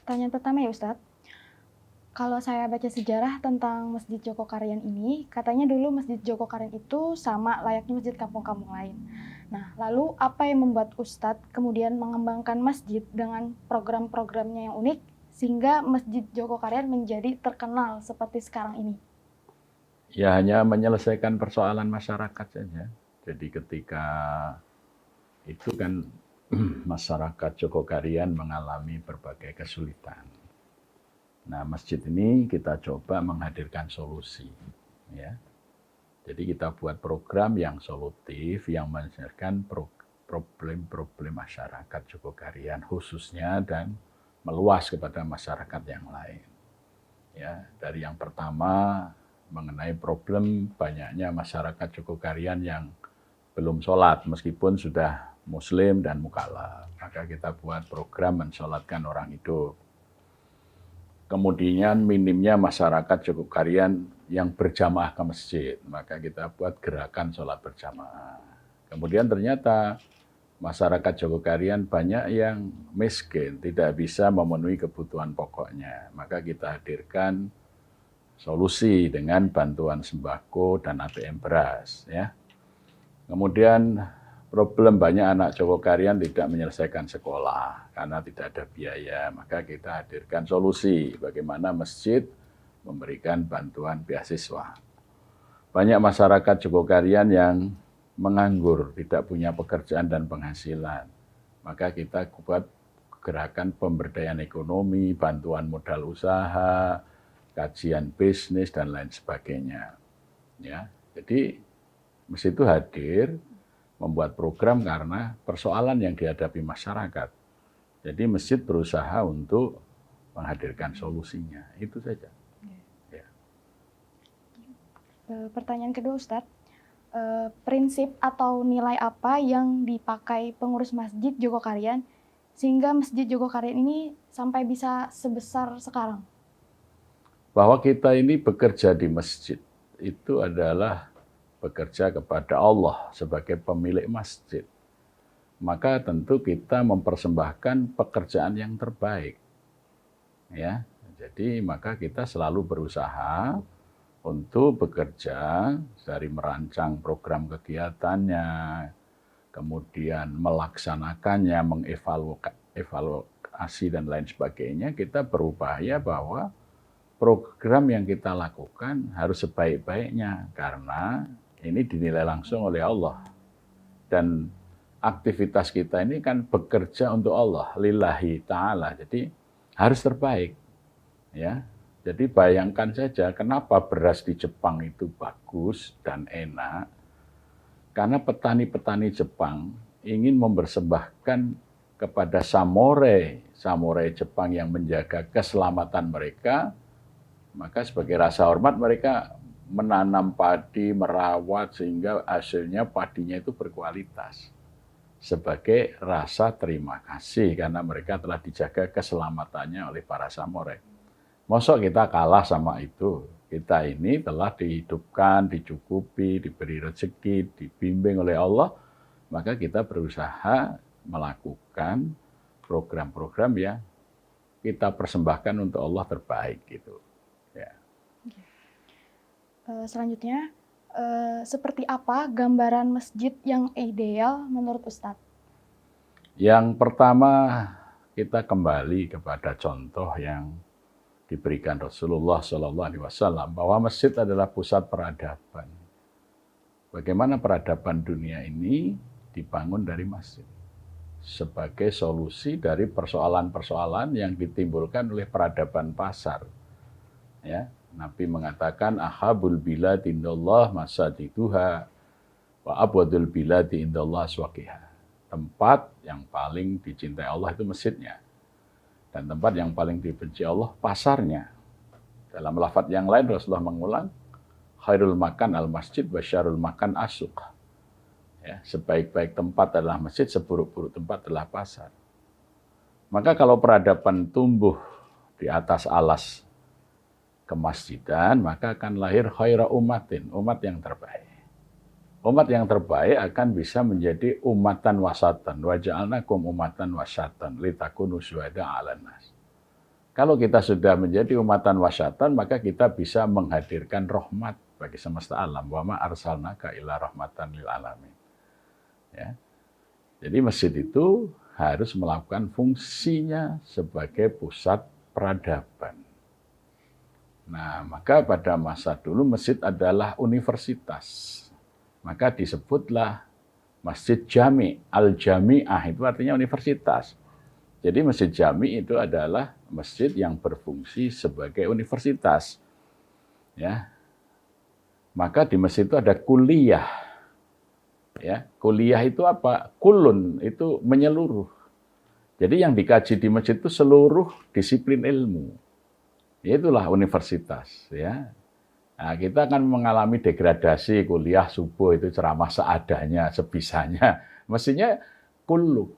Pertanyaan pertama ya Ustadz, kalau saya baca sejarah tentang Masjid Jogokarian ini, katanya dulu Masjid Jogokarian itu sama layaknya masjid kampung-kampung lain. Nah, lalu apa yang membuat Ustadz kemudian mengembangkan masjid dengan program-programnya yang unik, sehingga Masjid Jogokarian menjadi terkenal seperti sekarang ini? Ya hanya menyelesaikan persoalan masyarakat saja. Jadi ketika itu kan masyarakat Jogokarian mengalami berbagai kesulitan. Nah, masjid ini kita coba menghadirkan solusi, ya. Jadi kita buat program yang solutif, yang menyelesaikan problem-problem masyarakat Jogokarian khususnya dan meluas kepada masyarakat yang lain. Ya, dari yang pertama mengenai problem banyaknya masyarakat Jogokarian yang belum sholat meskipun sudah muslim dan mukallaf. Maka kita buat program mensolatkan orang hidup. Kemudian minimnya masyarakat Jogokarian yang berjamaah ke masjid, maka kita buat gerakan sholat berjamaah. Kemudian ternyata masyarakat Jogokarian banyak yang miskin, tidak bisa memenuhi kebutuhan pokoknya. Maka kita hadirkan solusi dengan bantuan sembako dan ATM beras. Ya. Kemudian problem banyak anak Jogokarian tidak menyelesaikan sekolah karena tidak ada biaya. Maka kita hadirkan solusi bagaimana masjid memberikan bantuan beasiswa. Banyak masyarakat Jogokarian yang menganggur, tidak punya pekerjaan dan penghasilan. Maka kita buat gerakan pemberdayaan ekonomi, bantuan modal usaha, kajian bisnis, dan lain sebagainya. Ya, jadi masjid itu hadir membuat program karena persoalan yang dihadapi masyarakat. Jadi masjid berusaha untuk menghadirkan solusinya. Itu saja. Ya. Pertanyaan kedua Ustadz, prinsip atau nilai apa yang dipakai pengurus Masjid Jogokarian sehingga Masjid Jogokarian ini sampai bisa sebesar sekarang? Bahwa kita ini bekerja di masjid itu adalah bekerja kepada Allah sebagai pemilik masjid. Maka tentu kita mempersembahkan pekerjaan yang terbaik. Ya. Jadi maka kita selalu berusaha untuk bekerja dari merancang program kegiatannya, kemudian melaksanakannya, mengevaluasi dan lain sebagainya, kita berupaya bahwa program yang kita lakukan harus sebaik-baiknya karena ini dinilai langsung oleh Allah. Dan aktivitas kita ini kan bekerja untuk Allah, lillahi ta'ala. Jadi harus terbaik. Ya. Jadi bayangkan saja kenapa beras di Jepang itu bagus dan enak. Karena petani-petani Jepang ingin mempersembahkan kepada samurai Jepang yang menjaga keselamatan mereka. Maka sebagai rasa hormat mereka menanam padi, merawat sehingga hasilnya padinya itu berkualitas. Sebagai rasa terima kasih karena mereka telah dijaga keselamatannya oleh para samurai. Mosok kita kalah sama itu. Kita ini telah dihidupkan, dicukupi, diberi rezeki, dibimbing oleh Allah. Maka kita berusaha melakukan program-program yang kita persembahkan untuk Allah terbaik gitu. Ya. Selanjutnya, seperti apa gambaran masjid yang ideal menurut Ustadz? Yang pertama, kita kembali kepada contoh yang diberikan Rasulullah SAW bahwa masjid adalah pusat peradaban. Bagaimana peradaban dunia ini dibangun dari masjid sebagai solusi dari persoalan-persoalan yang ditimbulkan oleh peradaban pasar. Ya, Nabi mengatakan ahabul bilad indallah masajidduha wa abwadul bilad indallah aswaqiha. Tempat yang paling dicintai Allah itu masjidnya. Dan tempat yang paling dibenci Allah pasarnya. Dalam lafaz yang lain Rasulullah mengulang khairul makan al masjid wa syarrul makan asuq. Ya, sebaik-baik tempat adalah masjid, seburuk-buruk tempat adalah pasar. Maka kalau peradaban tumbuh di atas alas kemasjidan, maka akan lahir khaira ummatin, umat yang terbaik. Umat yang terbaik akan bisa menjadi umatan wasatan. Wa ja'alnakum umatan wasatan litakunu syuhada 'alan nas. Kalau kita sudah menjadi umatan wasyatan, maka kita bisa menghadirkan rahmat bagi semesta alam. Wa ma arsalnaka illa rahmatan lil alamin. Ya. Jadi masjid itu harus melakukan fungsinya sebagai pusat peradaban. Nah, maka pada masa dulu masjid adalah universitas. Maka disebutlah Masjid Jami, Al-Jami'ah itu artinya universitas. Jadi Masjid Jami itu adalah masjid yang berfungsi sebagai universitas. Ya. Maka di masjid itu ada kuliah. Ya, kuliah itu apa? Kulun itu menyeluruh. Jadi yang dikaji di masjid itu seluruh disiplin ilmu. Itulah universitas, ya. Nah, kita akan mengalami degradasi kuliah subuh itu ceramah seadanya, sebisanya. Mestinya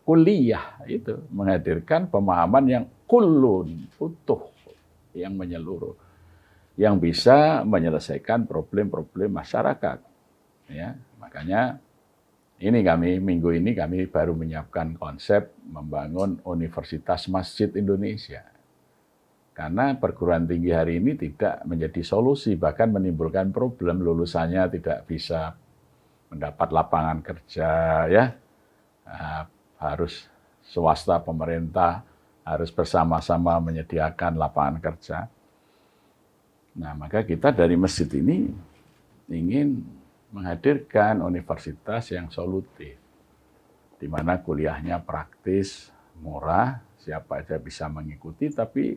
kuliah itu menghadirkan pemahaman yang kulun, utuh, yang menyeluruh, yang bisa menyelesaikan problem-problem masyarakat. Ya, makanya minggu ini kami baru menyiapkan konsep membangun Universitas Masjid Indonesia. Karena perguruan tinggi hari ini tidak menjadi solusi, bahkan menimbulkan problem, lulusannya tidak bisa mendapat lapangan kerja, ya. Harus swasta, pemerintah harus bersama-sama menyediakan lapangan kerja. Nah, maka kita dari masjid ini ingin menghadirkan universitas yang solutif, di mana kuliahnya praktis, murah, siapa saja bisa mengikuti, tapi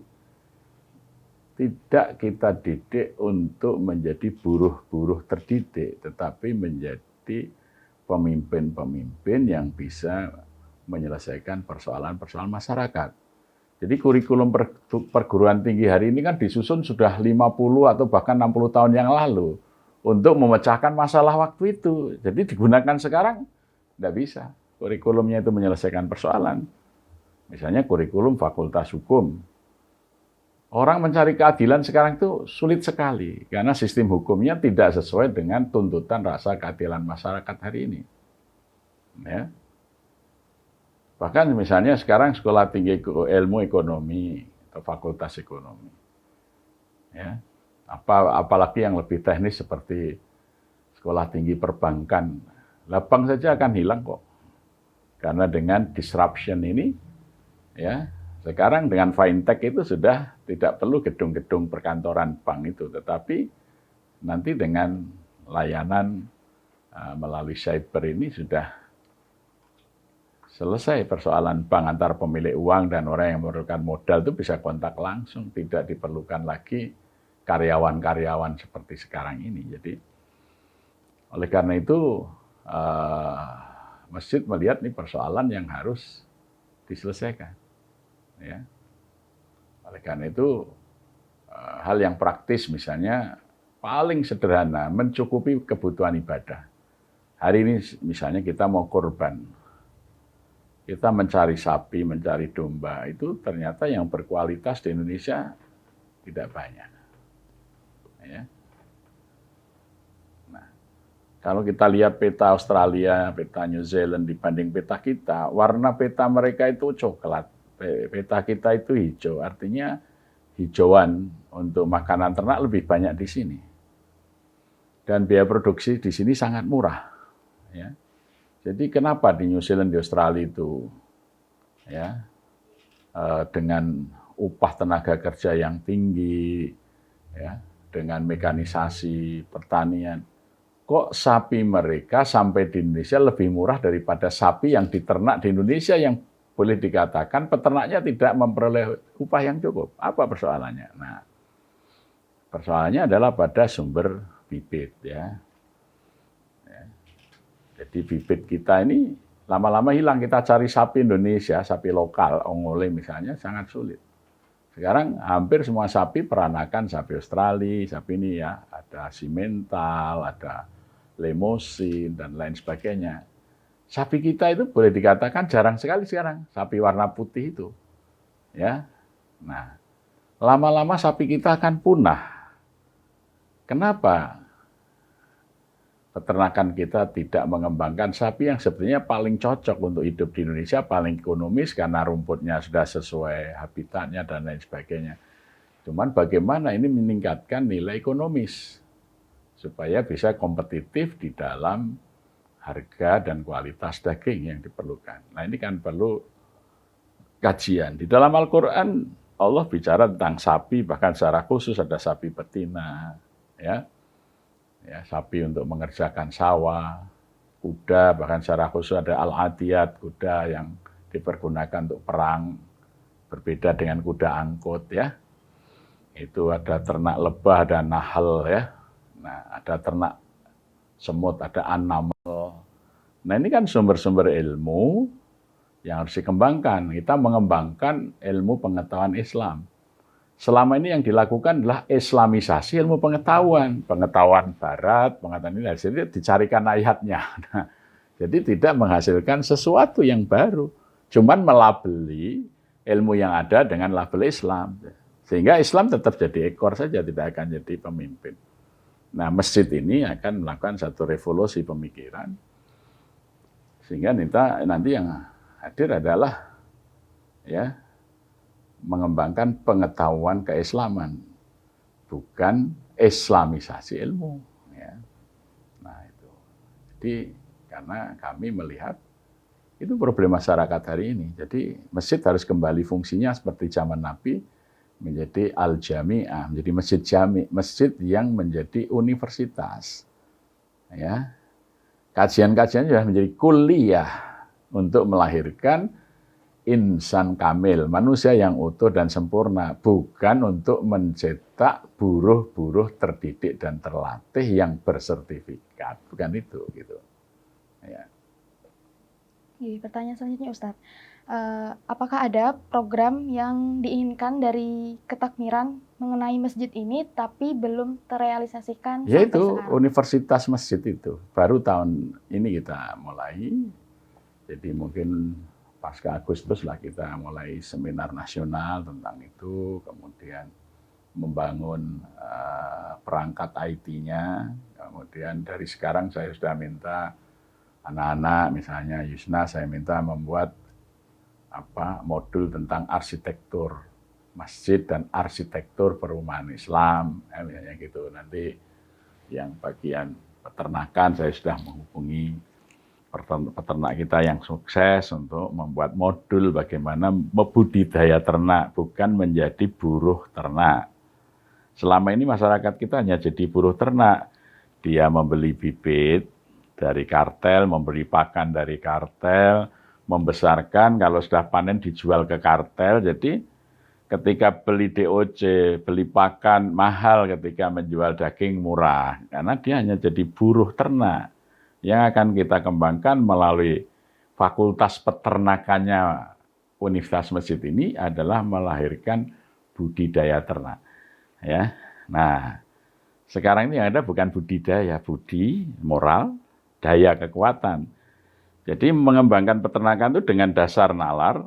tidak kita didik untuk menjadi buruh-buruh terdidik, tetapi menjadi pemimpin-pemimpin yang bisa menyelesaikan persoalan-persoalan masyarakat. Jadi kurikulum perguruan tinggi hari ini kan disusun sudah 50 atau bahkan 60 tahun yang lalu untuk memecahkan masalah waktu itu. Jadi digunakan sekarang tidak bisa. Kurikulumnya itu menyelesaikan persoalan. Misalnya kurikulum Fakultas Hukum. Orang mencari keadilan sekarang itu sulit sekali karena sistem hukumnya tidak sesuai dengan tuntutan rasa keadilan masyarakat hari ini. Ya. Bahkan misalnya sekarang Sekolah Tinggi Ilmu Ekonomi atau Fakultas Ekonomi. Ya. Apalagi yang lebih teknis seperti Sekolah Tinggi Perbankan. Bank saja akan hilang kok. Karena dengan disruption ini, ya, sekarang dengan fintech itu sudah tidak perlu gedung-gedung perkantoran bank itu, tetapi nanti dengan layanan melalui cyber ini sudah selesai persoalan bank antar pemilik uang dan orang yang memerlukan modal itu bisa kontak langsung, tidak diperlukan lagi karyawan-karyawan seperti sekarang ini. Jadi oleh karena itu masjid melihat ini persoalan yang harus diselesaikan. Ya. Oleh karena itu hal yang praktis misalnya paling sederhana mencukupi kebutuhan ibadah. Hari ini misalnya kita mau kurban, kita mencari sapi, mencari domba, itu ternyata yang berkualitas di Indonesia tidak banyak. Ya. Nah, kalau kita lihat peta Australia, peta New Zealand dibanding peta kita, warna peta mereka itu coklat. Peta kita itu hijau, artinya hijauan untuk makanan ternak lebih banyak di sini. Dan biaya produksi di sini sangat murah. Ya. Jadi kenapa di New Zealand, di Australia itu, ya, dengan upah tenaga kerja yang tinggi, ya, dengan mekanisasi pertanian, kok sapi mereka sampai di Indonesia lebih murah daripada sapi yang diternak di Indonesia yang boleh dikatakan peternaknya tidak memperoleh upah yang cukup. Apa persoalannya? Nah, persoalannya adalah pada sumber bibit, ya. Jadi bibit kita ini lama-lama hilang. Kita cari sapi Indonesia, sapi lokal, ongole misalnya, sangat sulit. Sekarang hampir semua sapi peranakan sapi Australia, sapi ini ya, ada simental, ada Limousin, dan lain sebagainya. Sapi kita itu boleh dikatakan jarang sekali sekarang, sapi warna putih itu. Ya. Nah, lama-lama sapi kita akan punah. Kenapa? peternakan kita tidak mengembangkan sapi yang sebenarnya paling cocok untuk hidup di Indonesia, paling ekonomis karena rumputnya sudah sesuai habitatnya dan lain sebagainya. Cuman bagaimana ini meningkatkan nilai ekonomis supaya bisa kompetitif di dalam harga dan kualitas daging yang diperlukan. Nah ini kan perlu kajian. Di dalam Al-Quran Allah bicara tentang sapi, bahkan secara khusus ada sapi betina, ya sapi untuk mengerjakan sawah, kuda, bahkan secara khusus ada al-adiyat, kuda yang dipergunakan untuk perang, berbeda dengan kuda angkut ya. Itu ada ternak lebah, ada nahal ya. Nah, ada ternak semut, ada an-naml. Nah, ini kan sumber-sumber ilmu yang harus dikembangkan. Kita mengembangkan ilmu pengetahuan Islam. Selama ini yang dilakukan adalah islamisasi ilmu pengetahuan. Pengetahuan barat, pengetahuan ini. Jadi dicarikan ayatnya. Nah, jadi tidak menghasilkan sesuatu yang baru. Cuman melabeli ilmu yang ada dengan label Islam. Sehingga Islam tetap jadi ekor saja, tidak akan jadi pemimpin. Nah, masjid ini akan melakukan satu revolusi pemikiran. Sehingga nanti yang hadir adalah ya mengembangkan pengetahuan keislaman, bukan islamisasi ilmu. Ya. Nah itu. Jadi karena kami melihat itu problem masyarakat hari ini. Jadi masjid harus kembali fungsinya seperti zaman Nabi, menjadi al-jami'ah, menjadi masjid jami, masjid yang menjadi universitas. Ya. Kajian-kajian sudah menjadi kuliah untuk melahirkan insan kamil, manusia yang utuh dan sempurna, bukan untuk mencetak buruh-buruh terdidik dan terlatih yang bersertifikat, bukan itu gitu. Ya. Pertanyaan selanjutnya Ustadz, apakah ada program yang diinginkan dari ketakmiran mengenai masjid ini tapi belum terrealisasikan sampai Yaitu sekarang? universitas masjid itu, baru tahun ini kita mulai, jadi mungkin pasca Agustus lah kita mulai seminar nasional tentang itu, kemudian membangun perangkat IT-nya, kemudian dari sekarang saya sudah minta anak-anak, misalnya Yusna, saya minta membuat modul tentang arsitektur masjid dan arsitektur perumahan Islam, misalnya gitu. Nanti yang bagian peternakan saya sudah menghubungi peternak kita yang sukses untuk membuat modul bagaimana membudidaya ternak, bukan menjadi buruh ternak. Selama ini masyarakat kita hanya jadi buruh ternak. Dia membeli bibit dari kartel, membeli pakan dari kartel, membesarkan, kalau sudah panen dijual ke kartel. Jadi ketika beli DOC, beli pakan mahal, ketika menjual daging murah. Karena dia hanya jadi buruh ternak. Yang akan kita kembangkan melalui fakultas peternakannya Universitas Masjid ini adalah melahirkan budidaya ternak. Ya, nah sekarang ini yang ada bukan budidaya, budi moral, daya kekuatan. Jadi mengembangkan peternakan itu dengan dasar nalar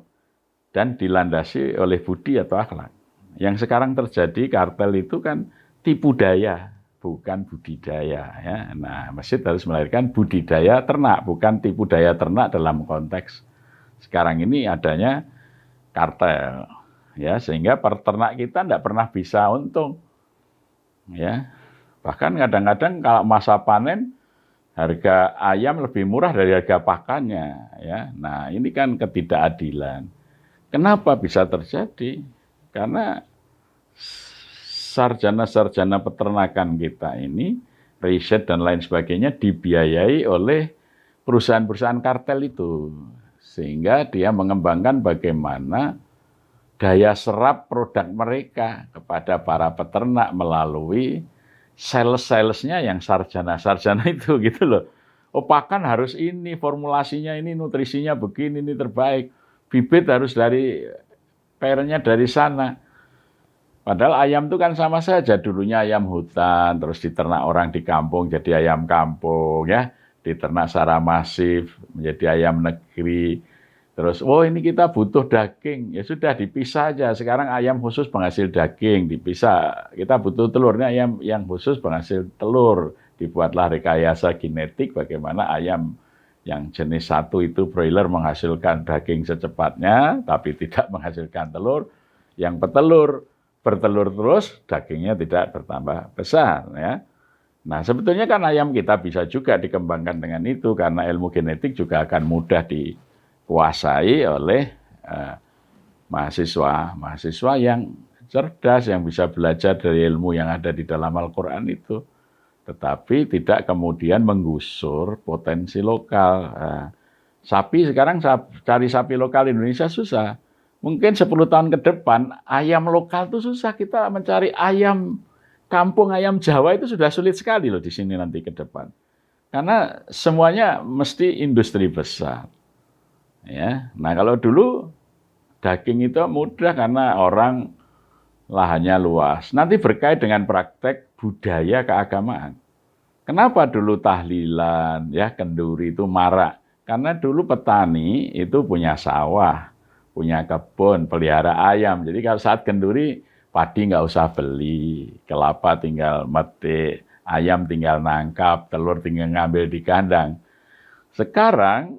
dan dilandasi oleh budi atau akhlak. Yang sekarang terjadi kartel itu kan tipu daya, bukan budidaya. Ya. Nah, masjid harus melahirkan budidaya ternak, bukan tipu daya ternak dalam konteks sekarang ini adanya kartel. Ya, sehingga peternak kita tidak pernah bisa untung. Ya. Bahkan kadang-kadang kalau masa panen harga ayam lebih murah dari harga pakannya. Ya. Nah, ini kan ketidakadilan. Kenapa bisa terjadi? Karena sarjana-sarjana peternakan kita ini, riset dan lain sebagainya dibiayai oleh perusahaan-perusahaan kartel itu. Sehingga dia mengembangkan bagaimana daya serap produk mereka kepada para peternak melalui sales-salesnya yang sarjana-sarjana itu gitu loh. Oh pakan harus ini, formulasinya ini, nutrisinya begini, ini terbaik. Bibit harus dari parentnya dari sana. Padahal ayam itu kan sama saja, dulunya ayam hutan, terus diternak orang di kampung jadi ayam kampung, ya, diternak secara masif menjadi ayam negeri. Terus, oh ini kita butuh daging, ya sudah dipisah aja. Sekarang ayam khusus penghasil daging, dipisah. Kita butuh telurnya ayam yang khusus penghasil telur, dibuatlah rekayasa genetik bagaimana ayam yang jenis satu itu broiler menghasilkan daging secepatnya, tapi tidak menghasilkan telur. Yang bertelur terus, dagingnya tidak bertambah besar. Ya. Nah, sebetulnya kan ayam kita bisa juga dikembangkan dengan itu, karena ilmu genetik juga akan mudah dikuasai oleh mahasiswa yang cerdas, yang bisa belajar dari ilmu yang ada di dalam Al-Quran itu. Tetapi tidak kemudian menggusur potensi lokal. Sapi sekarang cari sapi lokal Indonesia susah. Mungkin 10 tahun ke depan ayam lokal itu susah. Kita mencari ayam kampung, ayam Jawa itu sudah sulit sekali loh di sini nanti ke depan. Karena semuanya mesti industri besar. Ya. Nah, kalau dulu daging itu mudah karena orang lahannya luas. Nanti berkait dengan praktek budaya keagamaan. Kenapa dulu tahlilan, ya kenduri itu marak? Karena dulu petani itu punya sawah, punya kebun, pelihara ayam. Jadi kalau saat kenduri, padi nggak usah beli, kelapa tinggal metik, ayam tinggal nangkap, telur tinggal ngambil di kandang. Sekarang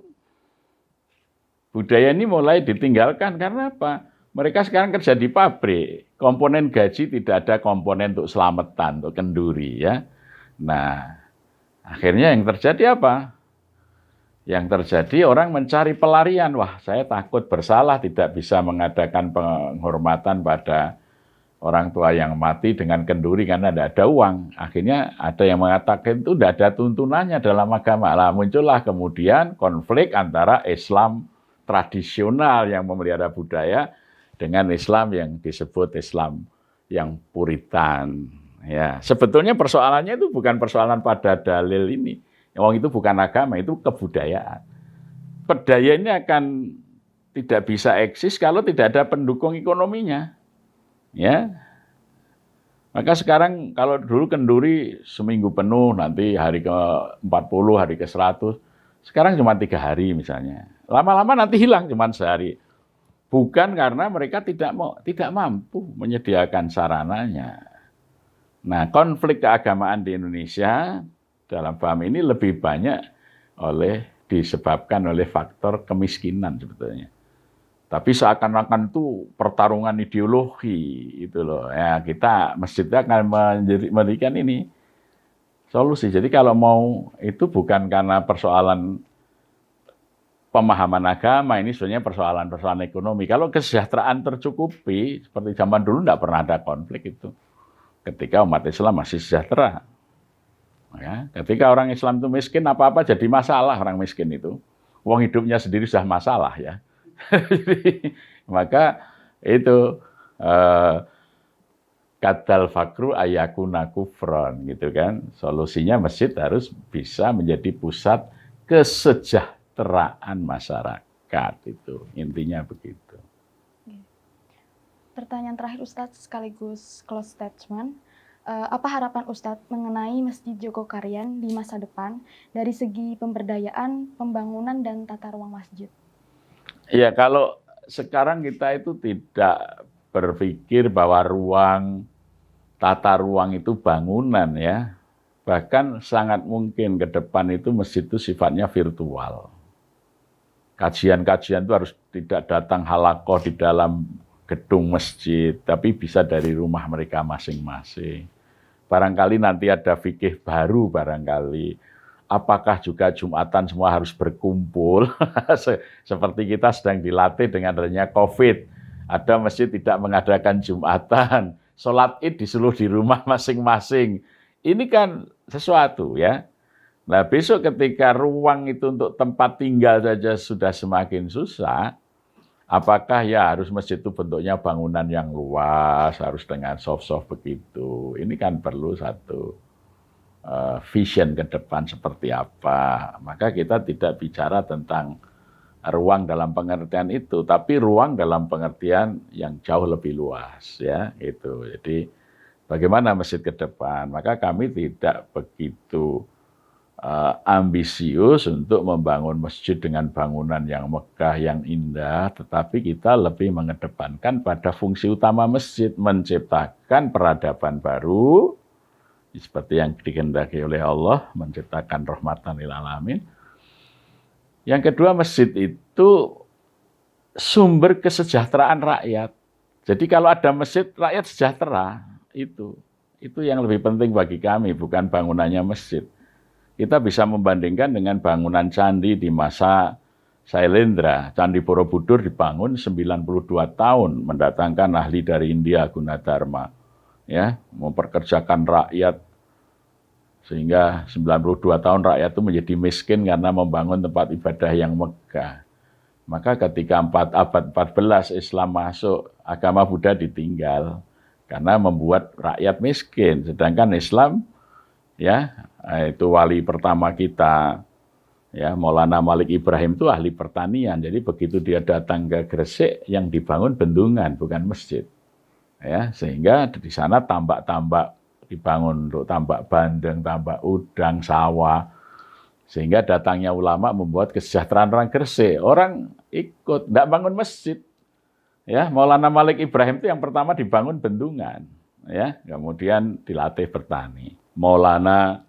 budaya ini mulai ditinggalkan karena apa? Mereka sekarang kerja di pabrik, komponen gaji tidak ada komponen untuk selamatan, untuk kenduri ya. Nah, akhirnya yang terjadi apa? Yang terjadi orang mencari pelarian. Wah, saya takut bersalah, tidak bisa mengadakan penghormatan pada orang tua yang mati dengan kenduri karena tidak ada uang. Akhirnya ada yang mengatakan itu tidak ada tuntunannya dalam agama. Lah, muncullah kemudian konflik antara Islam tradisional yang memelihara budaya dengan Islam yang disebut Islam yang puritan. Ya, sebetulnya persoalannya itu bukan persoalan pada dalil ini. Wong itu bukan agama, itu kebudayaan. Budaya ini akan tidak bisa eksis kalau tidak ada pendukung ekonominya. Ya. Maka sekarang kalau dulu kenduri seminggu penuh, nanti hari ke-40, hari ke-100, sekarang cuma 3 hari misalnya. Lama-lama nanti hilang cuma sehari. Bukan karena mereka tidak mampu menyediakan sarananya. Nah, konflik keagamaan di Indonesia dalam paham ini lebih banyak disebabkan oleh faktor kemiskinan sebetulnya. Tapi seakan-akan itu pertarungan ideologi itu loh. Ya, kita masjidnya akan memberikan ini solusi. Jadi kalau mau itu bukan karena persoalan pemahaman agama, ini sebenarnya persoalan ekonomi. Kalau kesejahteraan tercukupi, seperti zaman dulu tidak pernah ada konflik itu. Ketika umat Islam masih sejahtera. Ya, ketika orang Islam itu miskin, apa-apa jadi masalah orang miskin itu. Uang hidupnya sendiri sudah masalah ya. Maka itu kadal fakru ayakuna kufron gitu kan. Solusinya masjid harus bisa menjadi pusat kesejahteraan masyarakat itu. Intinya begitu. Pertanyaan terakhir Ustadz sekaligus close statement. Apa harapan Ustadz mengenai Masjid Jogokarian di masa depan dari segi pemberdayaan, pembangunan, dan tata ruang masjid? Ya, kalau sekarang kita itu tidak berpikir bahwa tata ruang itu bangunan ya. Bahkan sangat mungkin ke depan itu masjid itu sifatnya virtual. Kajian-kajian itu harus tidak datang halakoh di dalam gedung masjid, tapi bisa dari rumah mereka masing-masing. Barangkali nanti ada fikih baru barangkali. Apakah juga Jumatan semua harus berkumpul? Seperti kita sedang dilatih dengan adanya COVID. Ada masjid tidak mengadakan Jumatan. Sholat Id disuruh di rumah masing-masing. Ini kan sesuatu ya. Nah besok ketika ruang itu untuk tempat tinggal saja sudah semakin susah, apakah ya harus masjid itu bentuknya bangunan yang luas, harus dengan soft-soft begitu. Ini kan perlu satu vision ke depan seperti apa. Maka kita tidak bicara tentang ruang dalam pengertian itu, tapi ruang dalam pengertian yang jauh lebih luas ya itu. Jadi bagaimana masjid ke depan? Maka kami tidak begitu ambisius untuk membangun masjid dengan bangunan yang megah, yang indah, tetapi kita lebih mengedepankan pada fungsi utama masjid, menciptakan peradaban baru seperti yang dikehendaki oleh Allah, menciptakan rahmatan lil alamin. Yang kedua, masjid itu sumber kesejahteraan rakyat. Jadi kalau ada masjid, rakyat sejahtera. Itu yang lebih penting bagi kami, bukan bangunannya masjid. Kita bisa membandingkan dengan bangunan candi di masa Sailendra. Candi Borobudur dibangun 92 tahun, mendatangkan ahli dari India, Gunadarma. Ya, memperkerjakan rakyat, sehingga 92 tahun rakyat itu menjadi miskin karena membangun tempat ibadah yang megah. Maka ketika abad 14 Islam masuk, agama Buddha ditinggal karena membuat rakyat miskin. Sedangkan Islam, ya, itu wali pertama kita, ya, Maulana Malik Ibrahim itu ahli pertanian. Jadi begitu dia datang ke Gresik, yang dibangun bendungan, bukan masjid. Ya, sehingga di sana tambak-tambak dibangun untuk tambak bandeng, tambak udang, sawah. Sehingga datangnya ulama membuat kesejahteraan orang Gresik. Orang ikut, tidak bangun masjid. Ya, Maulana Malik Ibrahim itu yang pertama dibangun bendungan. Ya, kemudian dilatih bertani. Maulana,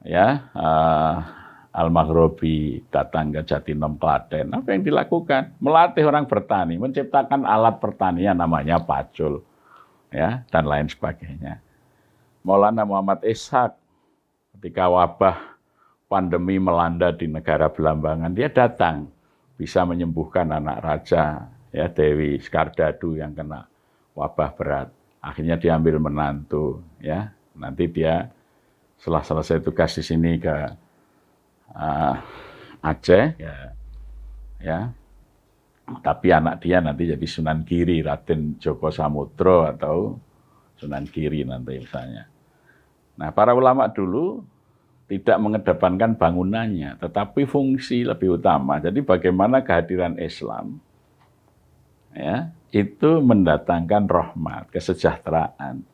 ya, Al-Maghribi datang ke Jatinom, Klaten. Apa yang dilakukan? Melatih orang bertani, menciptakan alat pertanian namanya pacul, ya, dan lain sebagainya. Maulana Muhammad Ishaq ketika wabah pandemi melanda di negara Belambangan, dia datang bisa menyembuhkan anak raja, ya, Dewi Skardadu yang kena wabah berat. Akhirnya diambil menantu, ya. Nanti dia setelah selesai tugas di sini ke Aceh, ya. Tapi anak dia nanti jadi Sunan Giri, Raden Djoko Samudro atau Sunan Giri nanti misalnya. Nah, para ulama dulu tidak mengedepankan bangunannya, tetapi fungsi lebih utama. Jadi bagaimana kehadiran Islam, ya, itu mendatangkan rahmat, kesejahteraan,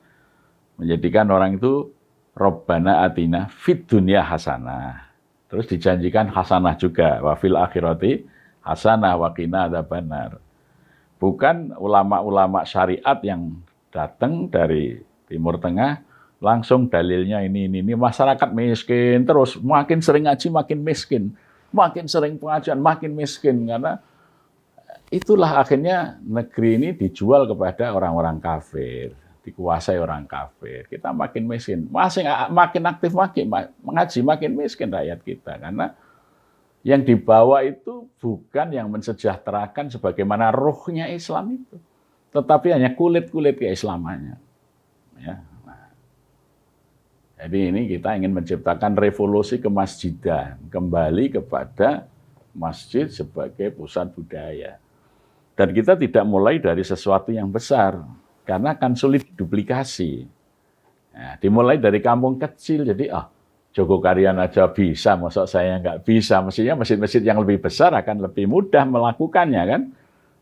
menjadikan orang itu Rabbana atina fid dunya hasanah. Terus dijanjikan hasanah juga, wa fil akhirati hasanah wa qina adzabannar. Bukan ulama-ulama syariat yang datang dari Timur Tengah langsung dalilnya ini. Masyarakat miskin, terus makin sering ngaji makin miskin, makin sering pengajian makin miskin, karena itulah akhirnya negeri ini dijual kepada orang-orang kafir, dikuasai orang kafir. Kita makin miskin, makin aktif mengaji makin miskin rakyat kita, karena yang dibawa itu bukan yang mensejahterakan sebagaimana ruhnya Islam itu, tetapi hanya kulit-kulit keislamannya. Ya. Jadi ini kita ingin menciptakan revolusi kemasjidan, kembali kepada masjid sebagai pusat budaya. Dan kita tidak mulai dari sesuatu yang besar, karena akan sulit duplikasi. Nah, dimulai dari kampung kecil, jadi Jogokarian aja bisa, masa saya nggak bisa. Mestinya masjid-masjid yang lebih besar akan lebih mudah melakukannya, kan?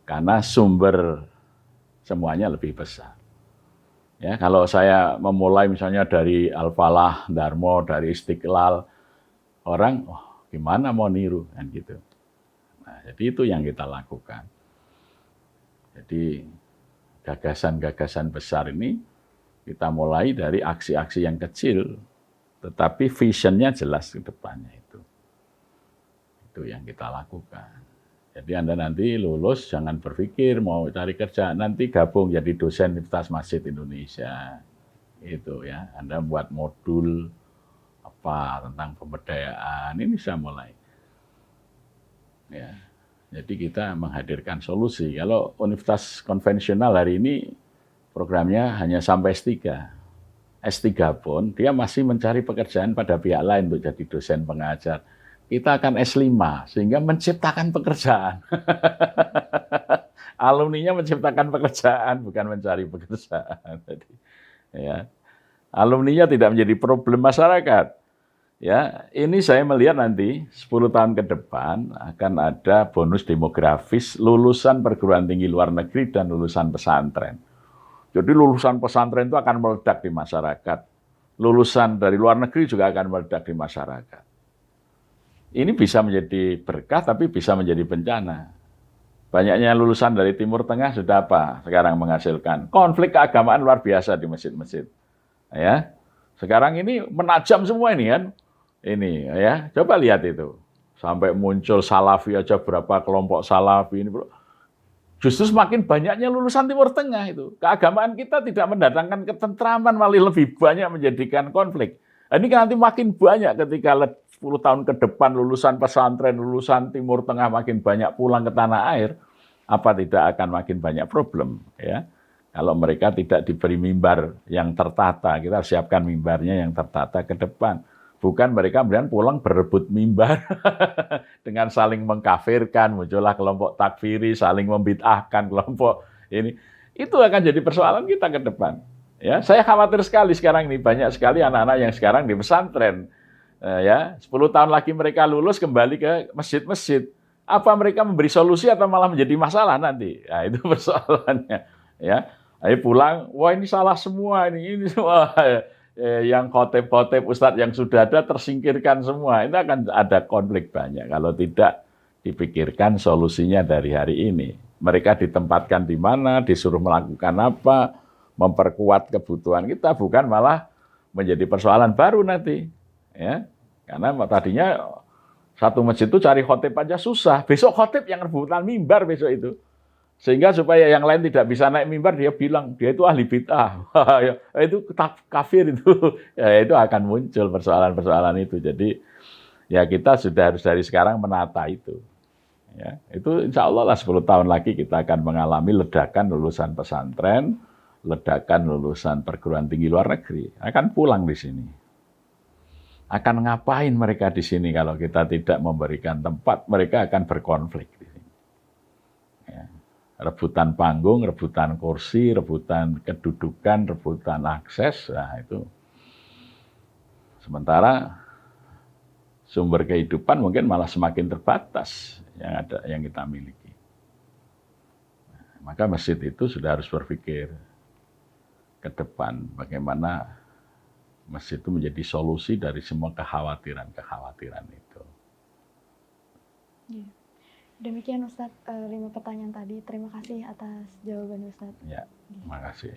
Karena sumber semuanya lebih besar. Ya, kalau saya memulai misalnya dari Al-Falah, Darmo, dari Istiqlal, orang, gimana mau niru, kan gitu. Nah, jadi itu yang kita lakukan. Jadi gagasan-gagasan besar ini kita mulai dari aksi-aksi yang kecil, tetapi visionnya jelas ke depannya itu. Itu yang kita lakukan. Jadi Anda nanti lulus jangan berpikir mau cari kerja, nanti gabung jadi dosen Universitas Masjid Indonesia. Itu ya, Anda buat modul apa tentang pemberdayaan, ini bisa mulai. Ya. Jadi kita menghadirkan solusi. Kalau universitas konvensional hari ini programnya hanya sampai S3. S3 pun dia masih mencari pekerjaan pada pihak lain untuk jadi dosen pengajar. Kita akan S5 sehingga menciptakan pekerjaan. Alumninya menciptakan pekerjaan, bukan mencari pekerjaan. Jadi, ya. Alumninya tidak menjadi problem masyarakat. Ya, ini saya melihat nanti 10 tahun ke depan akan ada bonus demografis lulusan perguruan tinggi luar negeri dan lulusan pesantren. Jadi lulusan pesantren itu akan meledak di masyarakat. Lulusan dari luar negeri juga akan meledak di masyarakat. Ini bisa menjadi berkah, tapi bisa menjadi bencana. Banyaknya lulusan dari Timur Tengah sudah apa? Sekarang menghasilkan konflik keagamaan luar biasa di masjid-masjid. Ya, Sekarang ini menajam semua ini kan. Ini ya, coba lihat itu. Sampai muncul Salafi aja berapa kelompok Salafi ini. Justru semakin banyaknya lulusan Timur Tengah itu. Keagamaan kita tidak mendatangkan ketentraman, malah lebih banyak menjadikan konflik. Ini kan nanti makin banyak ketika 10 tahun ke depan lulusan pesantren, lulusan Timur Tengah makin banyak pulang ke tanah air, apa tidak akan makin banyak problem ya? Kalau mereka tidak diberi mimbar yang tertata, kita siapkan mimbarnya yang tertata ke depan. Bukan mereka kemudian pulang berebut mimbar dengan saling mengkafirkan, muncullah kelompok takfiri, saling membid'ahkan kelompok ini. Itu akan jadi persoalan kita ke depan. Ya, saya khawatir sekali sekarang ini banyak sekali anak-anak yang sekarang di pesantren. Ya, 10 tahun lagi mereka lulus kembali ke masjid-masjid. Apa mereka memberi solusi atau malah menjadi masalah nanti? Ya, itu persoalannya. Ya, ayo pulang, wah ini salah semua ini semua. Yang khotib-khotib ustadz yang sudah ada tersingkirkan semua. Itu akan ada konflik banyak kalau tidak dipikirkan solusinya dari hari ini. Mereka ditempatkan di mana, disuruh melakukan apa, memperkuat kebutuhan kita, bukan malah menjadi persoalan baru nanti. Ya, karena tadinya satu masjid itu cari khotib aja susah. Besok khotib yang rebutan mimbar besok itu. Sehingga supaya yang lain tidak bisa naik mimbar, dia bilang, dia itu ahli bid'ah. Itu kafir itu. Ya, itu akan muncul persoalan-persoalan itu. Jadi ya kita sudah harus dari sekarang menata itu. Ya, itu insya Allah lah 10 tahun lagi kita akan mengalami ledakan lulusan pesantren, ledakan lulusan perguruan tinggi luar negeri. Akan pulang di sini. Akan ngapain mereka di sini kalau kita tidak memberikan tempat, mereka akan berkonflik di sini. Ya. Rebutan panggung, rebutan kursi, rebutan kedudukan, rebutan akses, nah itu. Sementara sumber kehidupan mungkin malah semakin terbatas yang kita miliki. Maka masjid itu sudah harus berpikir ke depan bagaimana masjid itu menjadi solusi dari semua kekhawatiran itu. Ya. Demikian Ustadz, 5 pertanyaan tadi. Terima kasih atas jawaban Ustadz. Ya, terima kasih.